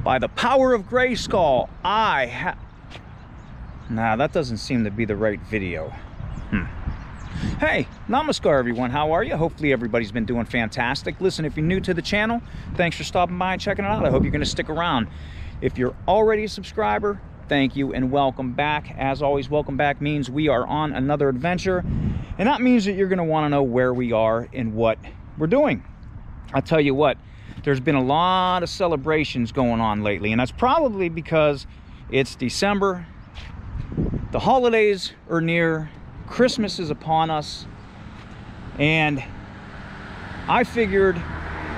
By the power of Grayskull, Nah, that doesn't seem to be the right video. Hey, namaskar everyone, how are you? Hopefully everybody's been doing fantastic. Listen, if you're new to the channel, thanks for stopping by and checking it out. I hope you're gonna stick around. If you're already a subscriber, thank you and welcome back. As always, welcome back means we are on another adventure, and that means that you're gonna wanna know where we are and what we're doing. I'll tell you what, there's been a lot of celebrations going on lately, and that's probably because it's December, the holidays are near, Christmas is upon us, and I figured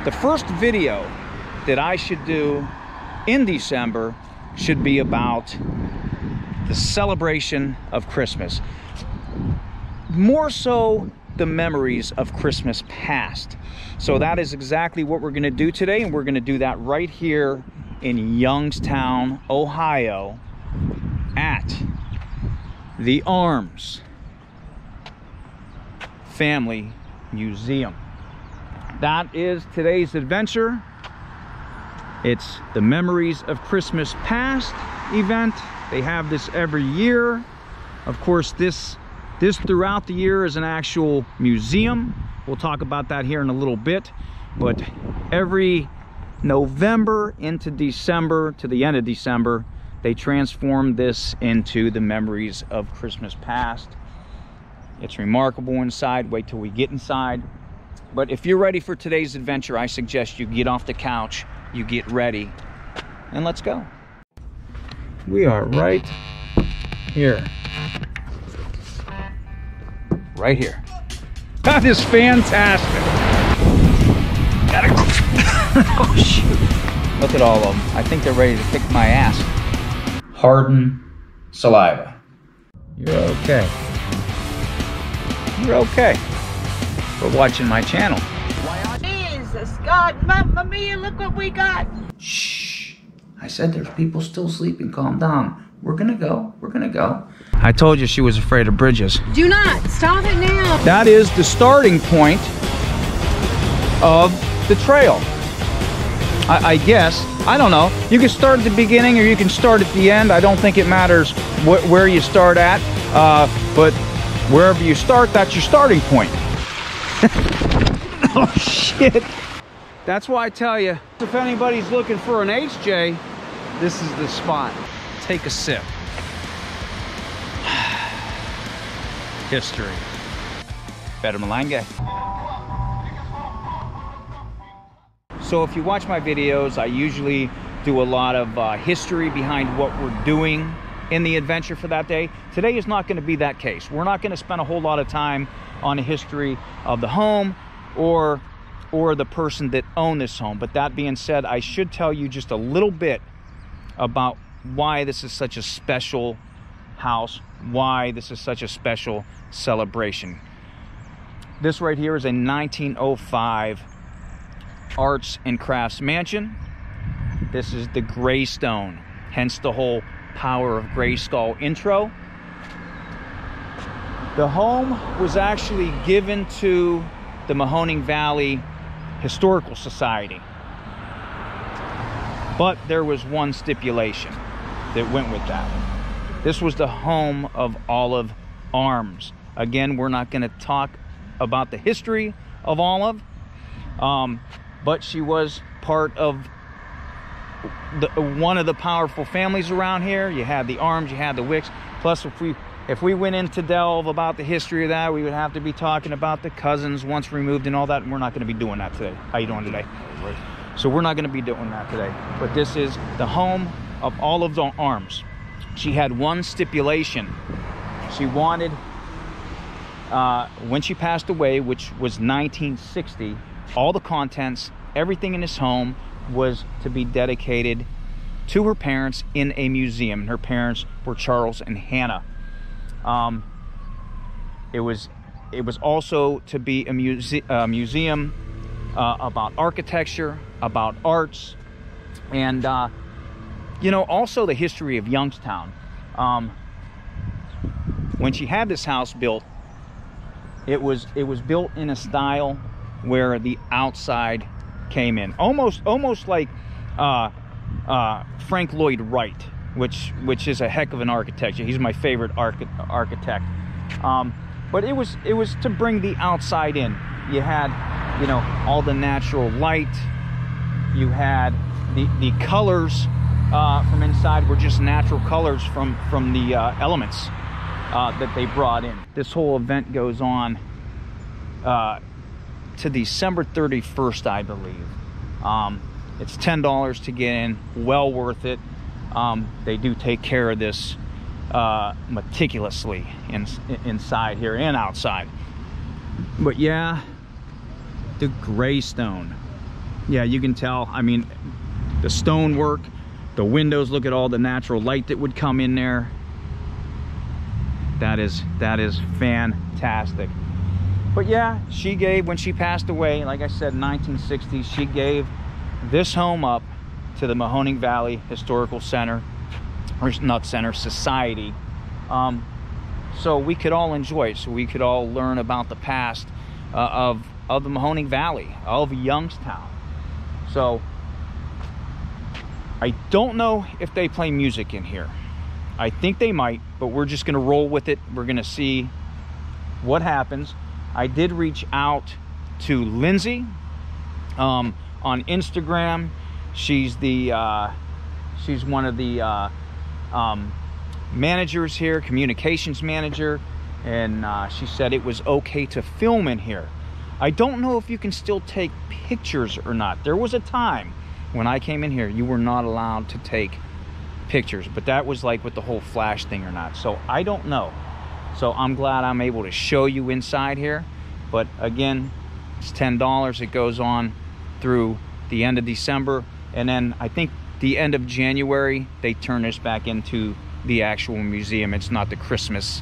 the first video that I should do in December should be about the celebration of Christmas. More so the memories of Christmas past. So that is exactly what we're going to do today, and we're going to do that right here in Youngstown, Ohio, at the Arms Family Museum. That is today's adventure. It's the Memories of Christmas Past event. They have this every year. Of course, this throughout the year is an actual museum. We'll talk about that here in a little bit. But every November into December, to the end of December, they transform this into the Memories of Christmas Past. It's remarkable inside. Wait till we get inside. But if you're ready for today's adventure, I suggest you get off the couch, you get ready, and let's go. We are right here. Right here. That is fantastic. Gotta go. Oh shoot. Look at all of them. I think they're ready to kick my ass. Harden saliva. You're okay. You're okay for watching my channel. Jesus God, Mamma Mia, look what we got. Shh. I said there's people still sleeping. Calm down. We're gonna go. We're gonna go. I told you she was afraid of bridges. Do not. Stop it now. That is the starting point of the trail. I guess. I don't know. You can start at the beginning or you can start at the end. I don't think it matters where you start at. But wherever you start, that's your starting point. Oh, shit. That's why I tell you, if anybody's looking for an HJ, this is the spot. Take a sip. History. Better Malanga. So if you watch my videos, I usually do a lot of history behind what we're doing in the adventure for that day. Today is not going to be that case. We're not going to spend a whole lot of time on the history of the home or the person that owned this home. But that being said, I should tell you just a little bit about why this is such a special house, why this is such a special celebration. This right here is a 1905 arts and crafts mansion. This is the Greystone, hence the whole Power of Grayskull intro. The home was actually given to the Mahoning Valley Historical Society, but there was one stipulation that went with that. This was the home of Olive Arms. Again, we're not going to talk about the history of Olive, but she was part of one of the powerful families around here. You had the Arms, you had the Wicks. Plus, if we went into delve about the history of that, we would have to be talking about the cousins once removed and all that, and we're not going to be doing that today. How you doing today? Right. So we're not going to be doing that today. But this is the home of Olive's Arms. She had one stipulation. She wanted, when she passed away, which was 1960, all the contents, everything in this home was to be dedicated to her parents in a museum. And her parents were Charles and Hannah. It was also to be a museum about architecture, about arts, and you know, also the history of Youngstown. When she had this house built, it was built in a style where the outside came in, almost like Frank Lloyd Wright, which is a heck of an architecture. He's my favorite architect. But it was to bring the outside in. You had, you know, all the natural light. You had the colors from inside were just natural colors from the elements that they brought in. This whole event goes on to December 31st, I believe. It's $10 to get in, well worth it. They do take care of this meticulously inside here and outside. But yeah, the gray stone. Yeah, you can tell. I mean, the stonework, the windows, look at all the natural light that would come in there. That is fantastic. But yeah, she gave, when she passed away, like I said, in 1960s, she gave this home up to the Mahoning Valley Historical Center, or not center, society, so we could all enjoy it, so we could all learn about the past of the Mahoning Valley, of Youngstown. So I don't know if they play music in here. I think they might, but we're just gonna roll with it. We're gonna see what happens. I did reach out to Lindsay on Instagram. She's one of the managers here, communications manager, and she said it was okay to film in here. I don't know if you can still take pictures or not. There was a time when I came in here, you were not allowed to take pictures, but that was like with the whole flash thing or not. So I don't know. So I'm glad I'm able to show you inside here. But again, it's $10. It goes on through the end of December. And then I think the end of January, they turn this back into the actual museum. It's not the Christmas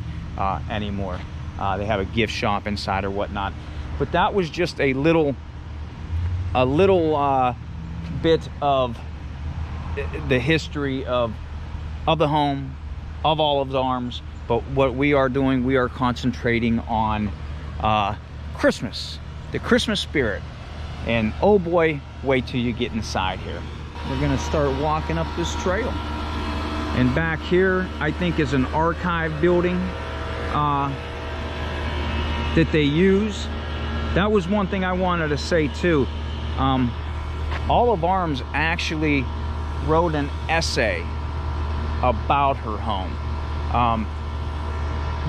anymore. They have a gift shop inside or whatnot. But that was just a little bit of the history of the home, of Olive's Arms. But what we are doing, we are concentrating on Christmas, the Christmas spirit. And oh boy, wait till you get inside here. We're gonna start walking up this trail. And back here, I think, is an archive building that they use. That was one thing I wanted to say too. Olive Arms actually wrote an essay about her home.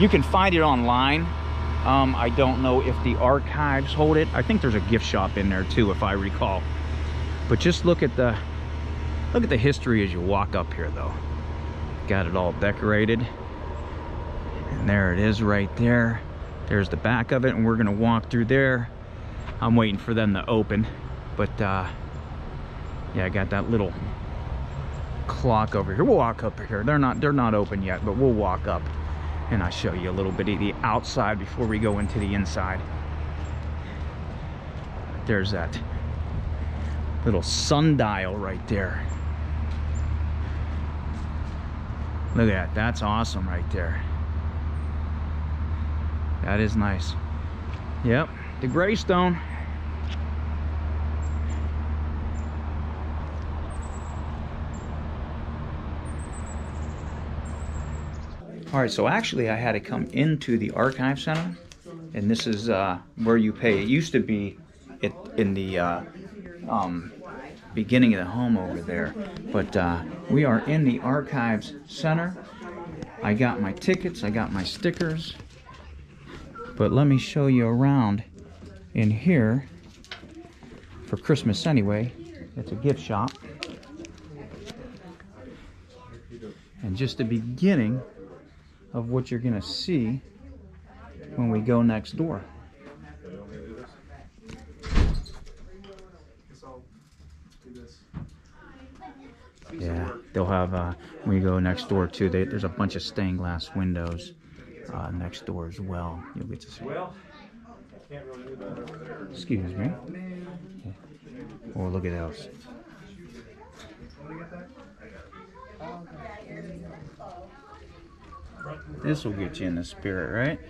You can find it online. I don't know if the archives hold it. I think there's a gift shop in there too, if I recall. But just look at the history as you walk up here, though. Got it all decorated, and there it is right there. There's the back of it, and we're gonna walk through there. I'm waiting for them to open, but yeah, I got that little clock over here. We'll walk up here. They're not open yet, but we'll walk up and I'll show you a little bit of the outside before we go into the inside. There's that little sundial right there. Look at that. That's awesome right there. That is nice. Yep, the Greystone. All right, so actually I had to come into the Archive Center, and this is where you pay. It used to be in the beginning of the home over there, but we are in the Archives Center. I got my tickets, I got my stickers, but let me show you around in here for Christmas anyway. It's a gift shop, and just the beginning of what you're gonna see when we go next door. Yeah, they'll have when you go next door too. There's a bunch of stained glass windows next door as well. You'll get to see. Excuse me. Oh, look at those. This will get you in the spirit, right?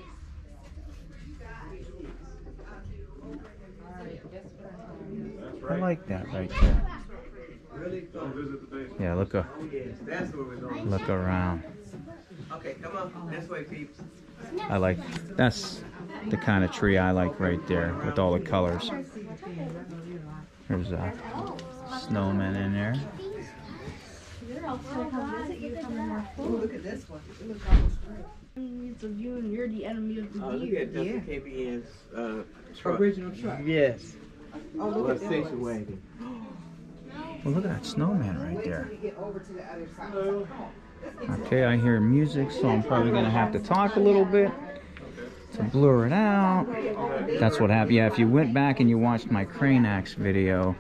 I like that right there. Yeah, look around. Okay, come on. This way, peeps. I like, that's the kind of tree I like right there with all the colors. There's a snowman in there. Look at this one. It looks almost of you and you're the enemy of the deer. Look at KBN's truck. Original truck. Yes. Oh, look at station wagon. Well, look at that snowman right there. Get over to the other side. Okay, I hear music, so I'm probably going to have to talk a little bit to blur it out. That's what happened. Yeah, if you went back and you watched my Crane Axe video,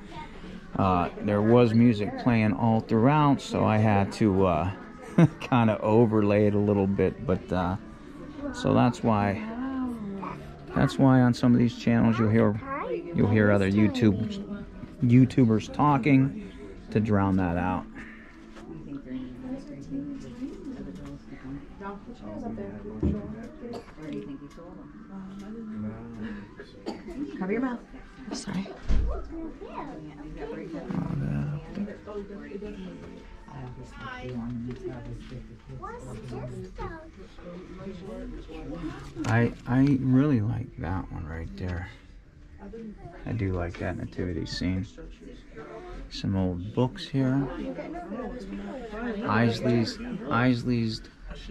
there was music playing all throughout, so I had to kind of overlay it a little bit. But so that's why on some of these channels you'll hear other YouTubers talking to drown that out. Cover your mouth. Sorry. I really like that one right there. I do like that nativity scene. Some old books here. Isley's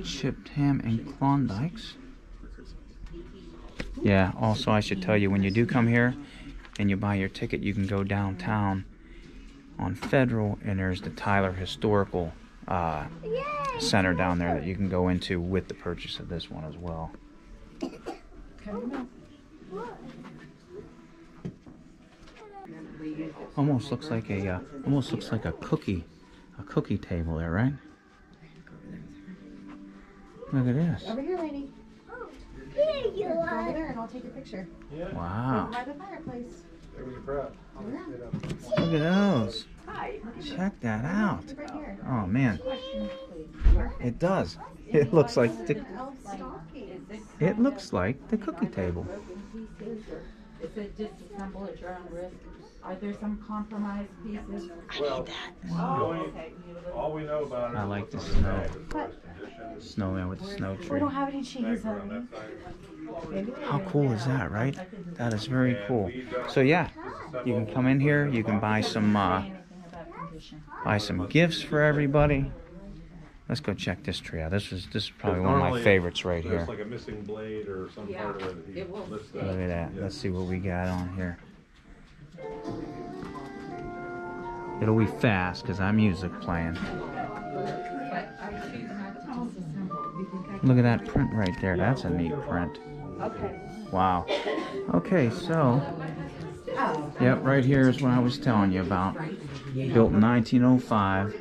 Chipped Ham and Klondikes. Yeah, also I should tell you, when you do come here and you buy your ticket, you can go downtown on Federal, and there's the Tyler Historical Center down there that you can go into with the purchase of this one as well. Almost looks like a cookie table there, right? Look at this. Over here, lady. Here you Over are. there, and I'll take a picture. Wow. By the fireplace. Look at those. Check that out. Right here. Oh man. It does. It looks like the cookie table. Is it disassemble at your own risk? Are there some compromised pieces? I need that. All we know about it. I like the snowman with the snow We tree. don't have any cheese on How cool is that, right? That is very cool. So yeah, you can come in here. You can buy some gifts for everybody. Let's go check this tree out. This is probably one of my favorites right here. There's like a missing blade or some part of it. He lists Look at that. Let's see what we got on here. It'll be fast because I'm music playing. Look at that print right there. That's a neat print. Wow. Okay, so yep, right here is what I was telling you about. Built in 1905.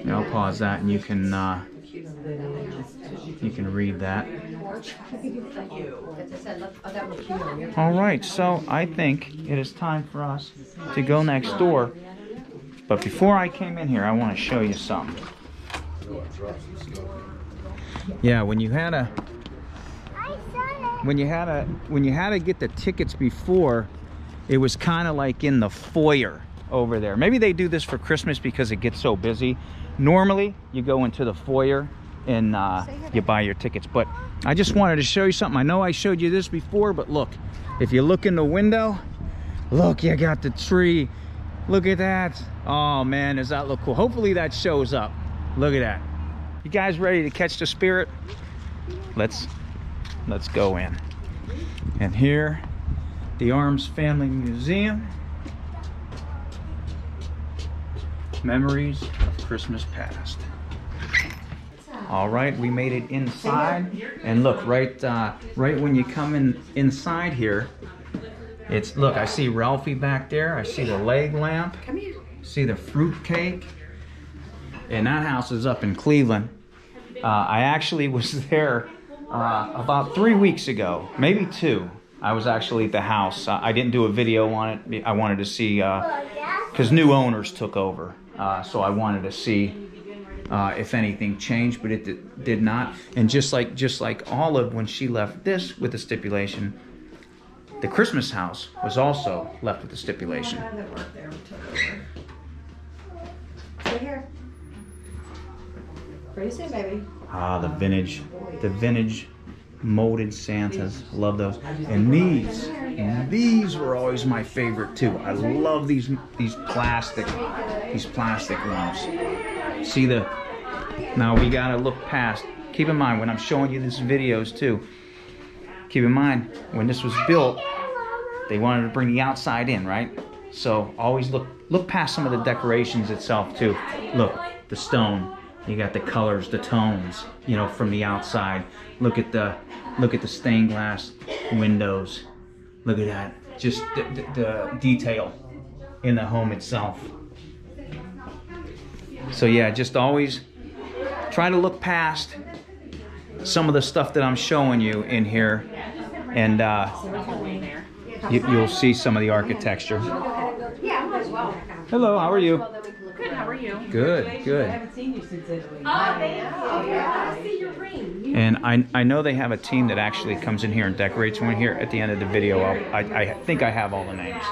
Yeah, I'll pause that and you can read that. All right, so I think it is time for us to go next door. But before I came in here, I want to show you something. Yeah, when you had to get the tickets before, it was kind of like in the foyer over there. Maybe they do this for Christmas because it gets so busy. Normally, you go into the foyer and you buy your tickets. But I just wanted to show you something. I know I showed you this before, but look, if you look in the window, look, you got the tree. Look at that. Oh man, does that look cool? Hopefully that shows up. Look at that. You guys ready to catch the spirit? Let's go in. And here, the Arms Family Museum. Memories of Christmas past. All right, we made it inside, and look, right when you come inside here, look, I see Ralphie back there. I see the leg lamp. Come here. See the fruit cake. And that house is up in Cleveland. I actually was there about 3 weeks ago, maybe 2. I was actually at the house. I didn't do a video on it. I wanted to see, because new owners took over. So I wanted to see if anything changed, but it did not. And just like Olive, when she left this with the stipulation, the Christmas house was also left with the stipulation. Pretty soon, baby. Ah, the vintage molded Santas. Love those. And these were always my favorite too. I love these plastic ones. See now we gotta look past. Keep in mind when I'm showing you these videos too. Keep in mind when this was built, they wanted to bring the outside in, right? So always look past some of the decorations itself too. Look, the stone. You got the colors, the tones, you know, from the outside. Look at the stained glass windows. Look at that. Just the detail in the home itself. So yeah, just always try to look past some of the stuff that I'm showing you in here, and you'll see some of the architecture. Hello, how are you? Good, how are you? Good, good. I haven't seen you since Italy. Oh, thank you. I see your ring. And I know they have a team that actually comes in here and decorates one here. At the end of the video, I think I have all the names.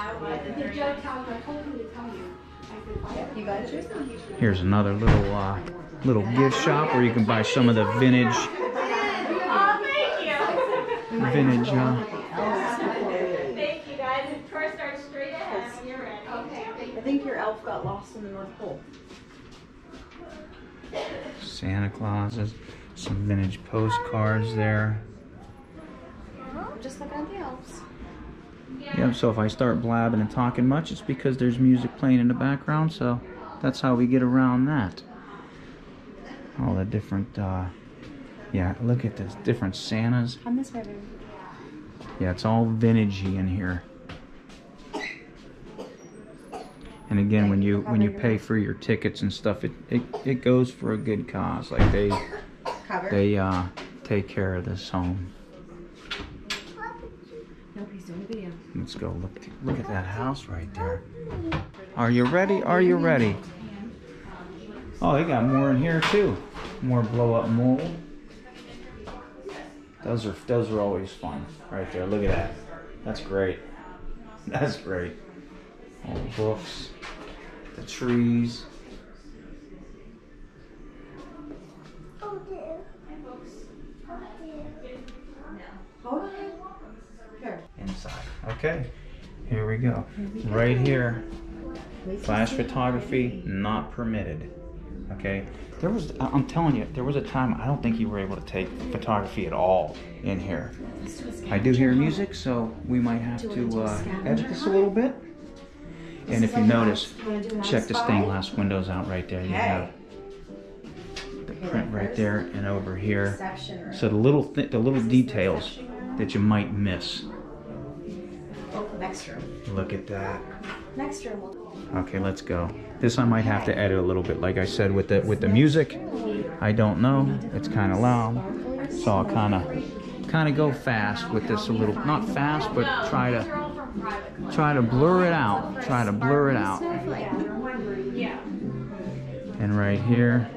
You got yours? Here's another little gift shop where you can buy some of the vintage. Oh, thank you. Vintage. Thank you, guys. The tour starts straight ahead when you're ready. Okay. I think your elf got lost in the North Pole. Santa Clauses, some vintage postcards there. Just looking at the elves. Yep, so if I start blabbing and talking much, it's because there's music playing in the background, so that's how we get around that. All the different, yeah, look at this, different Santas. On this way, baby. Yeah, it's all vintagey in here. And again, when you pay for your tickets and stuff, it goes for a good cause. Like they take care of this home. Nobody's doing a video. Let's go look at that house right there. Are you ready? Are you ready? Oh, they got more in here too. More blow up mold. Those are always fun right there. Look at that. That's great. That's great. All the books, the trees. Oh dear. Hold on. Here. Inside. Okay, here we go. Right here, flash photography not permitted. Okay, I'm telling you, there was a time I don't think you were able to take photography at all in here. I do hear music, so we might have to edit this a little bit. And if you notice, check the stained glass windows out right there. You have the print right there and over here. So the little details that you might miss. Next room. Look at that. Next room. Okay, let's go. This I might have to edit a little bit. Like I said, with the music, I don't know. It's kind of loud, so I'll kind of go fast with this a little. Not fast, but try to blur it out. Try to blur it out. And right here,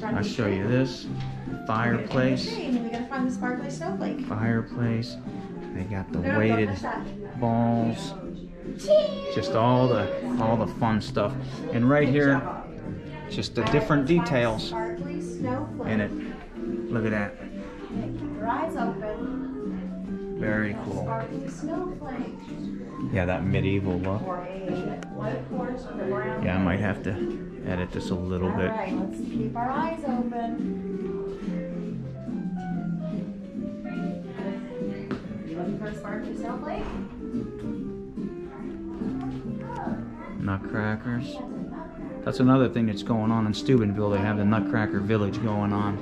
I'll show you this fireplace. We gotta find the sparkly snowflake. Fireplace. They got the weighted balls. Just all the fun stuff. And right here, just the different details in it. Look at that. Your eyes open. Very cool. Sparkly snowflake. Yeah, that medieval look. Or a white horse with a brown. Yeah, I might have to edit this a little bit. All right, let's keep our eyes open. You looking for a sparkly snowflake? Nutcrackers. That's another thing that's going on in Steubenville. They have the Nutcracker Village going on.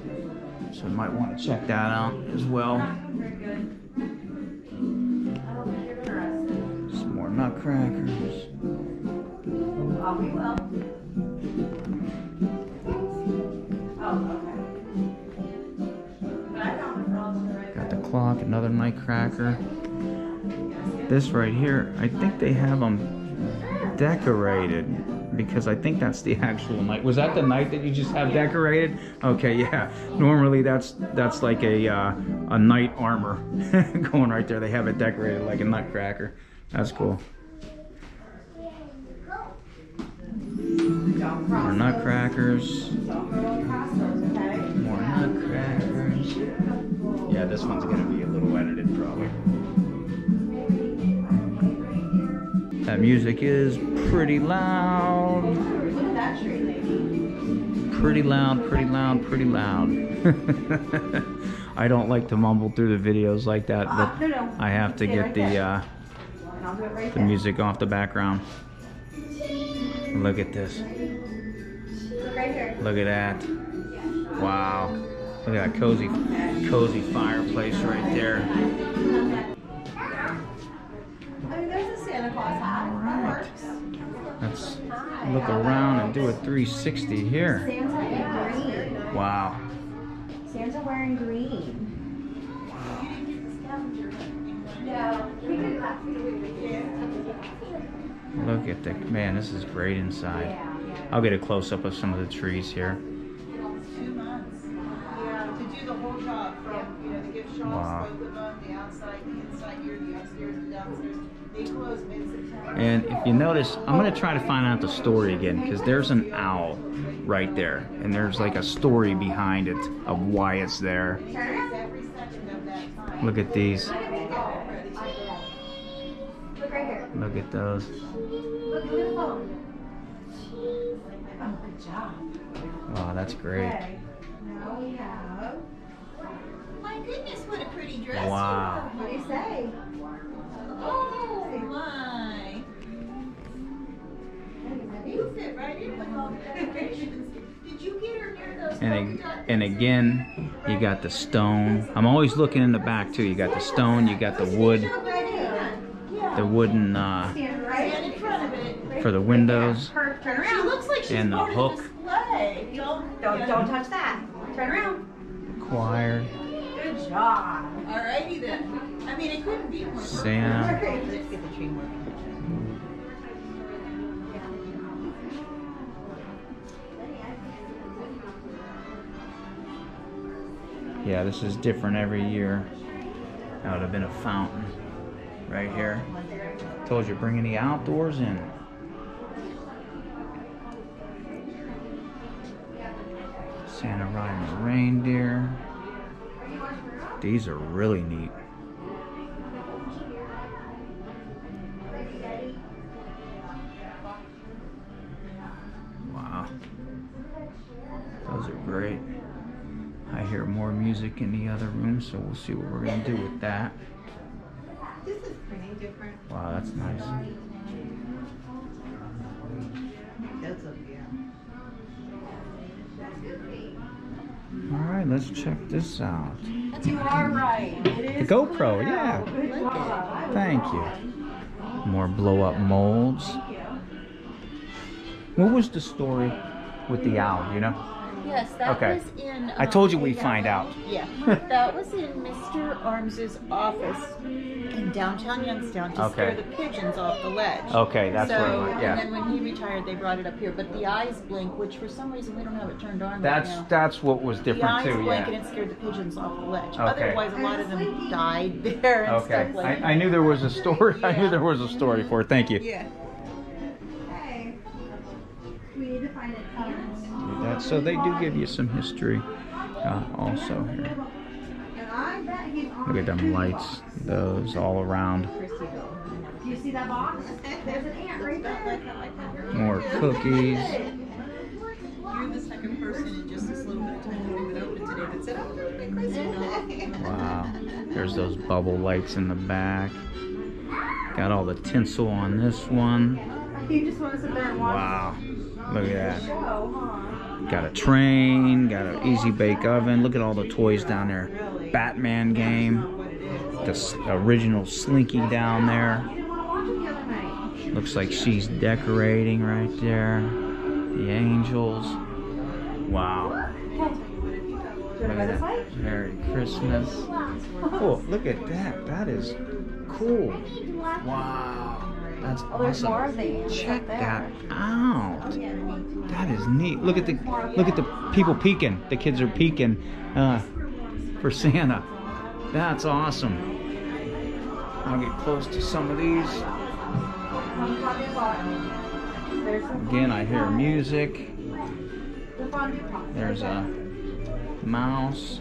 So you might want to check that out as well. Some more nutcrackers. Oh, we will. Oh, okay. Got the clock, another nutcracker. This right here, I think they have them decorated because I think that's the actual night. Was that the night that you just have decorated? Okay, yeah. Normally that's like a knight armor going right there. They have it decorated like a nutcracker. That's cool. More nutcrackers. this one's gonna be a little edited probably. That music is pretty loud. Look at that tree, lady. Pretty loud, pretty loud, pretty loud. I don't like to mumble through the videos like that, but No. I have to get And I'll do it right the there. music off the background. Look at this. Look right here. Look at that. Wow. Look at that cozy fireplace right there. I mean, there's a Santa Claus hat. That works. Let's look around and do a 360 here. Santa in green. Wow. Santa wearing green. Look at the, man, this is great inside. I'll get a close-up of some of the trees here. 2 months. Yeah, to do the whole job from, you know, the gift shops, Wow. both of them, the outside, the inside here, the upstairs, the downstairs. They close mid-September. And if you notice, I'm going to try to find out the story again, because there's an owl right there. And there's like a story behind it of why it's there. Every second of that time. Look at these. Look right here. Look at those. Look at the phone. Oh, good job. Wow, that's great. Okay. Now we have. My goodness, what a pretty dress. Wow. What do you say? Oh my. You fit right in with all the decorations. Did you get her near those polka dot And again, you got the stone. I'm always looking in the back too. You got the stone, you got the wood, the wooden Stand Stand right. in front of it. for the windows. Turn She around. looks like she's And the part hook. of this play. Don't touch that. Turn around. Choir, Good job. Alrighty then. I mean, it couldn't be more. Santa. Let's get the tree working. Yeah, this is different every year. That would have been a fountain right here. Told you, bringing the outdoors in. Santa riding a reindeer. These are really neat. Wow. Those are great. I hear more music in the other room, so we'll see what we're going to do with that. This is pretty different. Wow, that's nice. That's a, yeah. Alright, let's check this out. You are right. It The GoPro, yeah. Good job. Thank you. More blow-up molds. What was the story with the owl, you know? Yes, that Okay. was in. I told you we'd find out. Yeah, that was in Mr. Arms's office in downtown Youngstown to Okay. scare the pigeons off the ledge. Okay, that's so, what it was, yeah. And then when he retired, they brought it up here. But the eyes blink, which for some reason we don't have it turned on right now. That's what was The different eyes too, blink and yeah. it scared the pigeons off the ledge. Okay. Otherwise, a lot of them died there and Okay, stuff like that. I knew there was a story. I knew there was a story for it. Thank you. Yeah. Okay. We need to find it. So they do give you some history also here. And I bet he's on. Look at them lights, those all around. Do you see that box? There's an ant right there. More cookies. You're the second person in just this little bit of time we've been open today that said, oh, look at Christmas. Wow. There's those bubble lights in the back. Got all the tinsel on this one. You just want to sit there and watch Wow. Look at the that. show, huh? Got a train, got an easy bake oven. Look at all the toys down there. Batman game. The original Slinky down there. You didn't want to watch it the other night. Looks like she's decorating right there. The angels. Wow. Look at that. Merry Christmas. Oh, look at that. That is cool. Wow. That's Oh, there's more of awesome. the ants Check up there. that out. That is neat. Look at the people peeking. The kids are peeking for Santa. That's awesome. I'll get close to some of these. Again, I hear music. There's a mouse.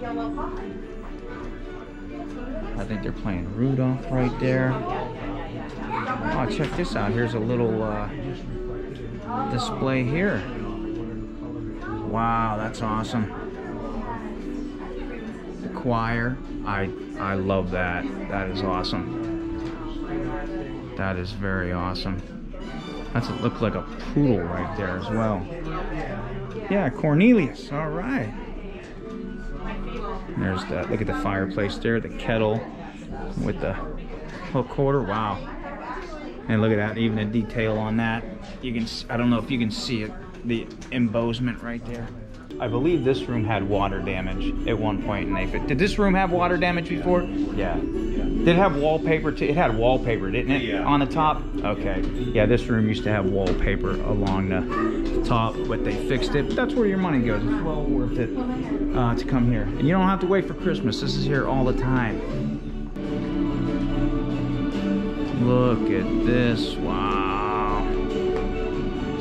I think they're playing Rudolph right there. Oh, check this out. Here's a little display here. Wow, that's awesome. The choir. I love that. That is awesome. That is very awesome. That's it. Looked like a poodle right there as well. Yeah, Cornelius. All right. There's the, look at the fireplace there, the kettle with the hook holder. Wow. And look at that, even the detail on that. You can, I don't know if you can see it, the embossment right there. I believe this room had water damage at one point, and did this room have water damage before? Yeah. Did it have wallpaper too? It had wallpaper, didn't it? Yeah. On the top? Okay. Yeah, this room used to have wallpaper along the top, but they fixed it. But that's where your money goes. It's well worth it to come here. And you don't have to wait for Christmas. This is here all the time. Look at this. Wow.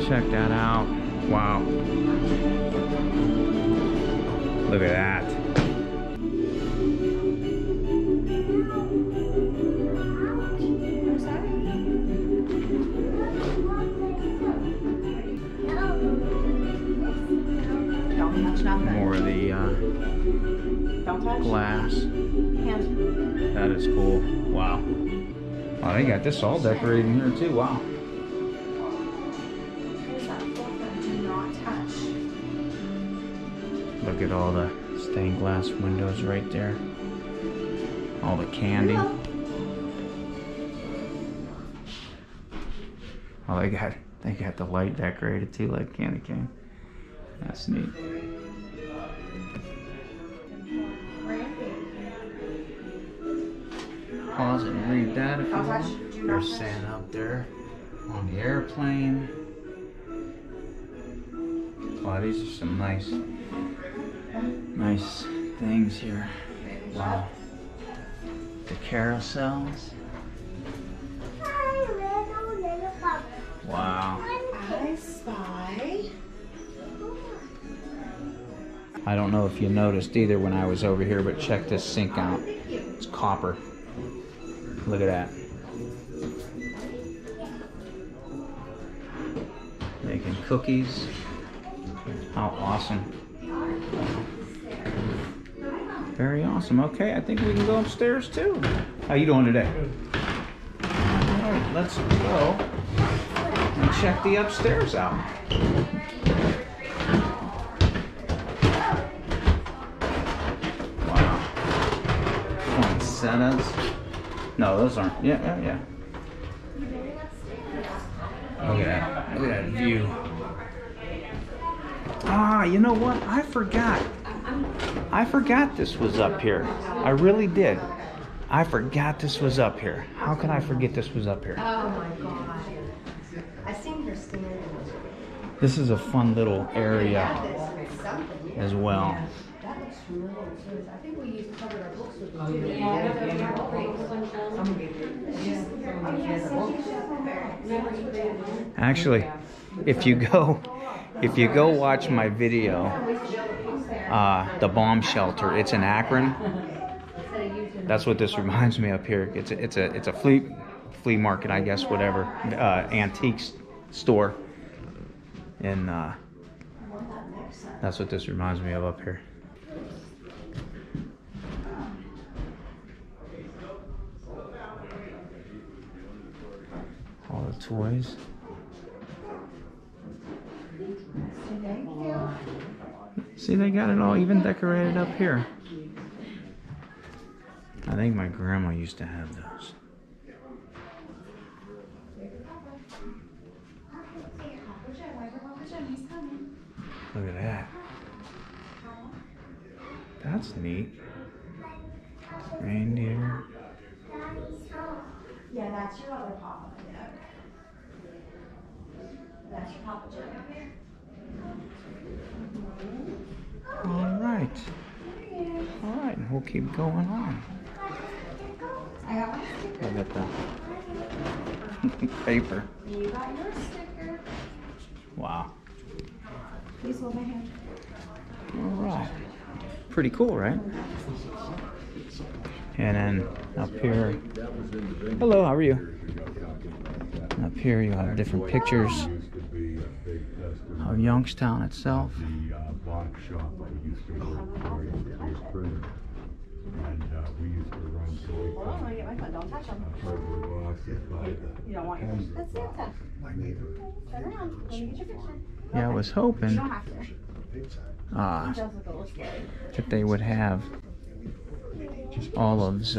Check that out. Wow. Look at that. More of the glass. That is cool. Wow. Oh, they got this all decorated in here too. Wow. Look at all the stained glass windows right there. All the candy. Oh, they got the light decorated too, like candy cane. That's neat. Pause it and read that if you want. There's Santa up there on the airplane. Wow, these are some nice things here. Wow. The carousels. Wow. I spy. I don't know if you noticed either when I was over here, but check this sink out. It's copper. Look at that. Making cookies. How awesome. Very awesome. Okay, I think we can go upstairs too. How you doing today? Alright, let's go and check the upstairs out. Wow. Poinsettias. No, those aren't. Yeah. Look at that. Look at that view. Ah, you know what? I forgot this was up here. I really did. I forgot this was up here. How could I forget this was up here? Oh my god. I seen her standing. This is a fun little area as well. That looks really good. I think we used to cover our books with it. Actually, if you go watch my video, the bomb shelter, it's in Akron. That's what this reminds me of here. It's a flea market, I guess, whatever, antiques store, and that's what this reminds me of up here. All the toys. See, they got it all even decorated up here. I think my grandma used to have those. Look at that. That's neat. Reindeer. Yeah, that's your other Papa. That's your Papa Joe. All right. All right, and we'll keep going on. Look at the paper. You got your sticker. Wow. Please hold my hand. All right. Pretty cool, right? And then up here, hello, how are you? Up here you have different pictures of Youngstown itself. Don't touch them. You don't want yours. That's Santa. Turn around. Let me get your picture. Yeah, I was hoping You don't have to. that they would have Olive's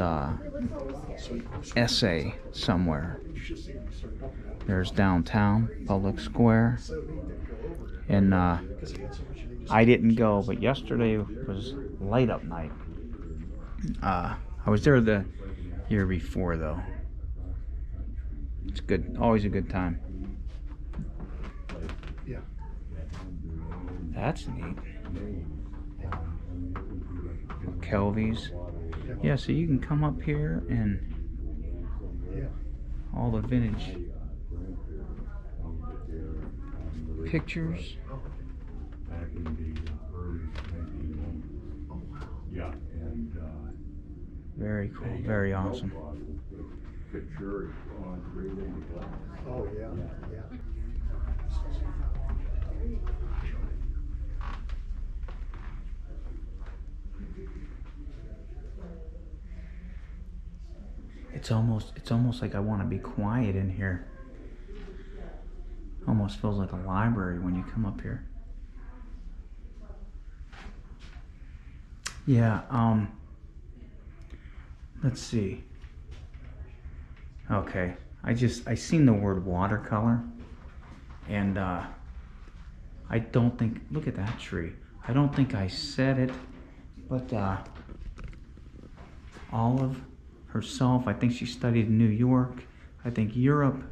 essay somewhere. There's downtown, Public Square. And I didn't go, but yesterday was light up night. I was there the year before though. It's good, always a good time. That's neat. Kelvy's. Yeah, so you can come up here and all the vintage pictures. Very cool, very awesome. Oh yeah, yeah. It's almost like I want to be quiet in here. Almost feels like a library when you come up here. Yeah, let's see. Okay, I seen the word watercolor, and I don't think, look at that tree. I don't think I said it, but Olive herself, I think she studied in New York, I think Europe.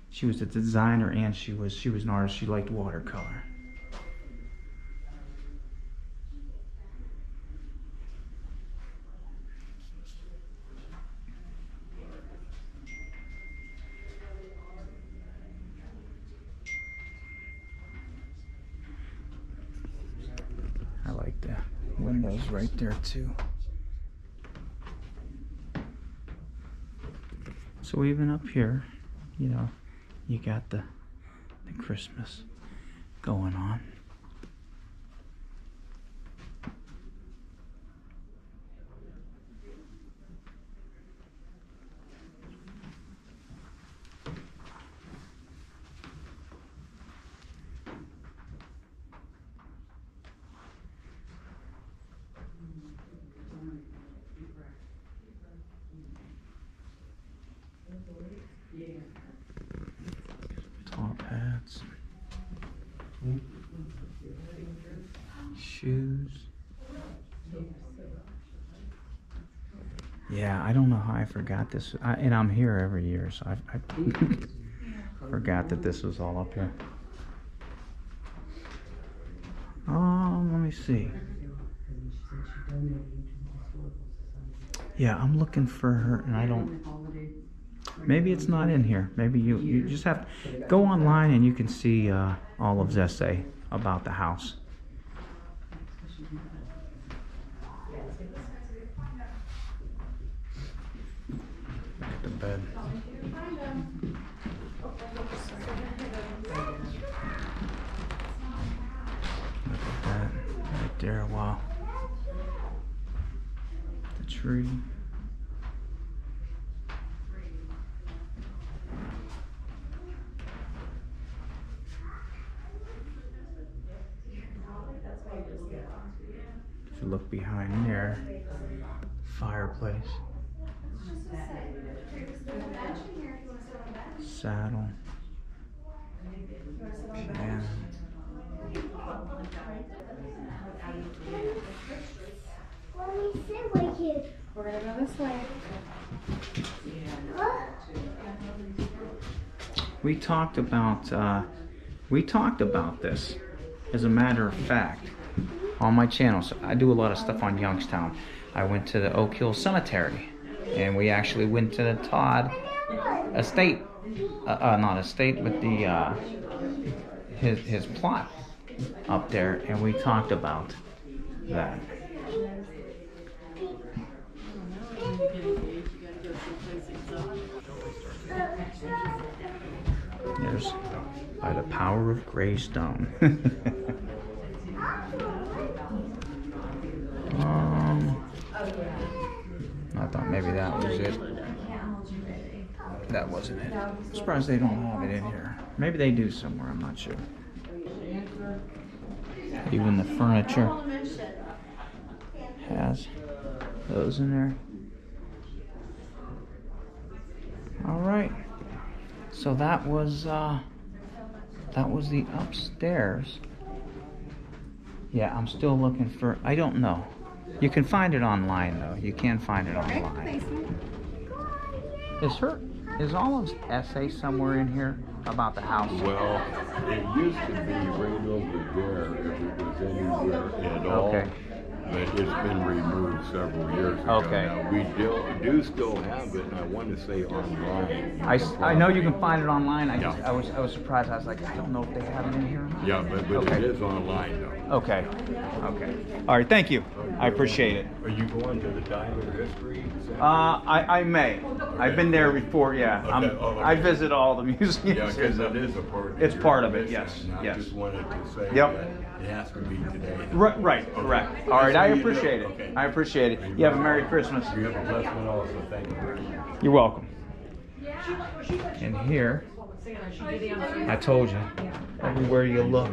She was a designer and she was an artist. She liked watercolor. I like the windows right there too. So even up here, you know, you got the Christmas going on. Top hats, shoes. Yeah, I don't know how I forgot this, and I'm here every year, so I forgot that this was all up here. Let me see. Yeah, I'm looking for her, and I don't. Maybe it's not in here. Maybe you just have to go online and you can see Olive's essay about the house. Look at the bed. Look at that right there. Wow. The tree. If you look behind there, fireplace, saddle, piano. Mommy, sit right here. We're gonna go this way. We talked about this, as a matter of fact, on my channel. So I do a lot of stuff on Youngstown. I went to the Oak Hill Cemetery, and we actually went to the Todd estate, not estate, but the his plot up there, and we talked about that. stairs by the power of gray stone. I thought maybe that was it. That wasn't it. I'm surprised they don't have it in here. Maybe they do somewhere, I'm not sure. Even the furniture has those in there. All right. So that was the upstairs. Yeah, I'm still looking for, I don't know. You can find it online though. You can find it online. Is Olive's essay somewhere in here about the house? Well, it used to be right over there if it was anywhere at all. Okay. But it's been removed several years ago. Okay. Now, we do still have it, and I want to say online. I know you can find it online. Yeah. I was surprised. I was like, I don't know if they have it in here. Yeah, but Okay. it is online though. Okay. Okay. All right. Thank you. I appreciate it. Are you going to the Diamond History Center? I may. I've been there before. Yeah. Okay. Okay. I visit all the museums. Yeah, because it is a part. It's part of it. mission, Yes. and I Yes. just wanted to say Yep. that it has to be today. Right. Correct. All right. I appreciate it. Okay. I appreciate it. You have a Merry Christmas. You have a blessed one also. Thank you very much. You're welcome. And here, I told you, everywhere you look,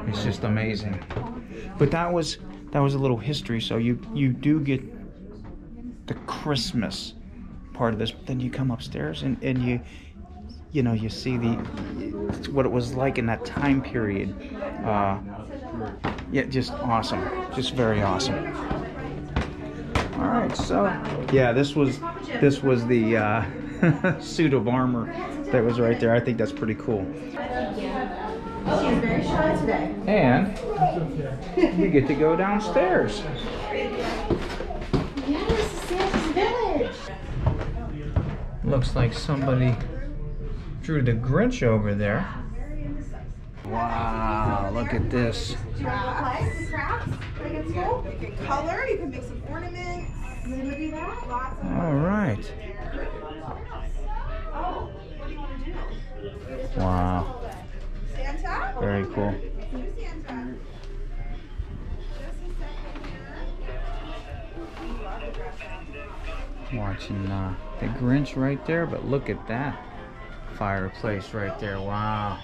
it's just amazing. But that was a little history. So you do get the Christmas part of this. But then you come upstairs and you see what it was like in that time period. Yeah, just awesome. Just very awesome. All right, so yeah, this was the suit of armor that was right there. I think that's pretty cool. She's very shy today. And you get to go downstairs. Yes, Santa's village. Looks like somebody drew the Grinch over there. Wow, look at this. Do you want to play some crafts? Like at school? You can color, you can make some ornaments. You want to do that? Lots of All right. Oh, what do you want to do? Wow, Santa? very cool. Do Santa. Just a second here. Watching the Grinch right there, but look at that fireplace right there. Wow,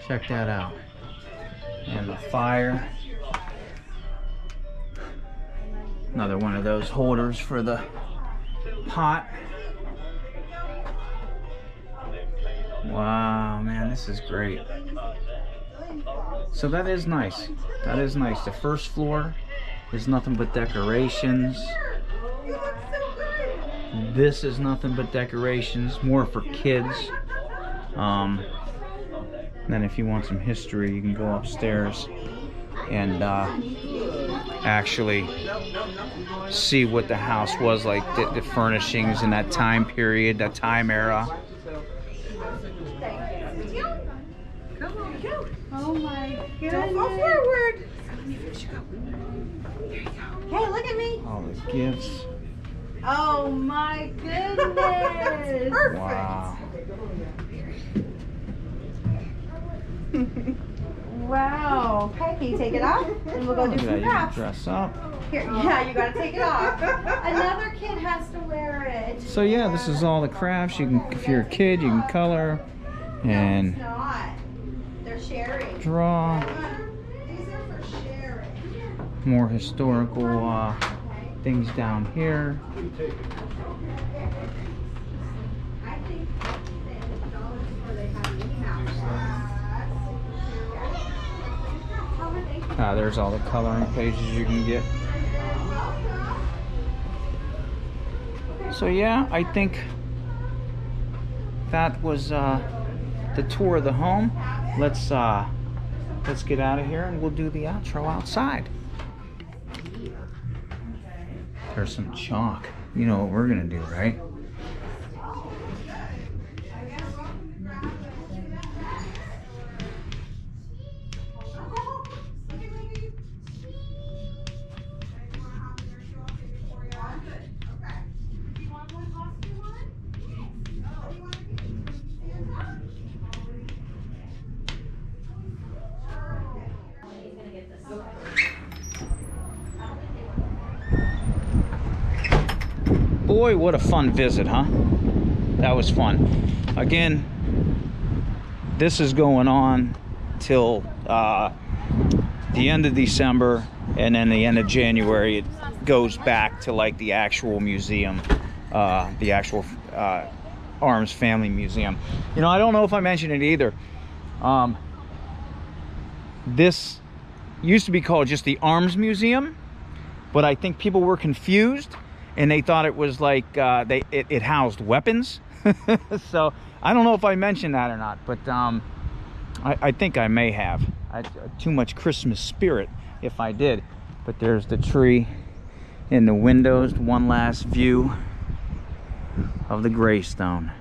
check that out. And the fire. Another one of those holders for the pot. Wow, man, this is great. So that is nice. That is nice. The first floor is nothing but decorations. You look so good. This is nothing but decorations, more for kids. Then if you want some history, you can go upstairs and actually see what the house was like, the furnishings in that time period, that time era. Oh my goodness. Don't go forward. Hey, look at me. All the gifts. Oh my goodness. Perfect. Wow. Wow. Okay, can you take it off? And we'll go do Look at that, some you can crafts. dress up. Here, yeah, you gotta take it off. Another kid has to wear it. So yeah, this is all the crafts. You can, if you're a kid, you can color and It's not. They're sharing. draw. These are for sharing. More historical things down here. I think $10 where they have Minnie Mouse. There's all the coloring pages you can get. So yeah, I think that was the tour of the home. Let's get out of here and we'll do the outro outside. There's some chalk. You know what we're gonna do, right? boy, what a fun visit, huh? That was fun. Again, this is going on till the end of December, and then the end of January it goes back to like the actual museum, the actual Arms Family Museum. You know, I don't know if I mentioned it either. This used to be called just the Arms Museum, but I think people were confused and they thought it was like it housed weapons. So I don't know if I mentioned that or not, but I think I may have. Too much Christmas spirit if I did. But there's the tree in the windows, one last view of the gravestone.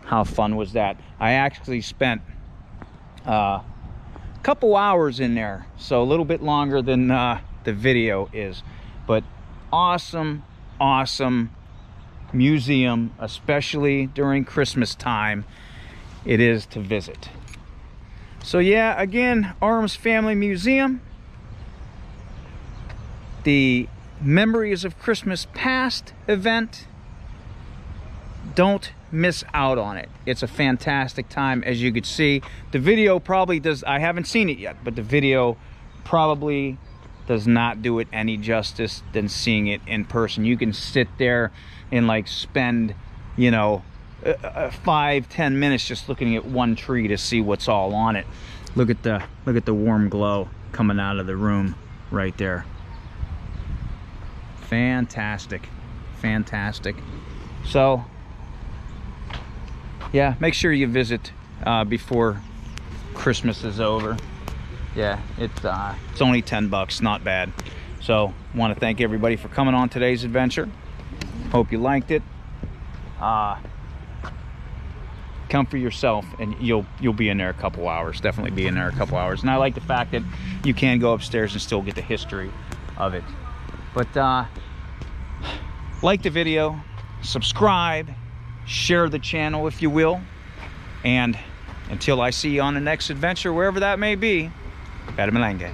How fun was that? I actually spent a couple hours in there, so a little bit longer than the video is, but awesome museum, especially during Christmas time. It is to visit. So yeah, again, Arms Family Museum, the Memories of Christmas Past event. Don't miss out on it. It's a fantastic time. As you could see, the video probably does, I haven't seen it yet, but the video probably does not do it any justice than seeing it in person. You can sit there and like spend, you know, 5-10 minutes just looking at one tree to see what's all on it. Look at the warm glow coming out of the room right there. Fantastic. So yeah, make sure you visit before Christmas is over. Yeah, it's only $10, not bad. So want to thank everybody for coming on today's adventure. Hope you liked it. Come for yourself, and you'll be in there a couple hours. Definitely be in there a couple hours. And I like the fact that you can go upstairs and still get the history of it. But like the video, subscribe, share the channel if you will, and until I see you on the next adventure, wherever that may be, Bada Malanga.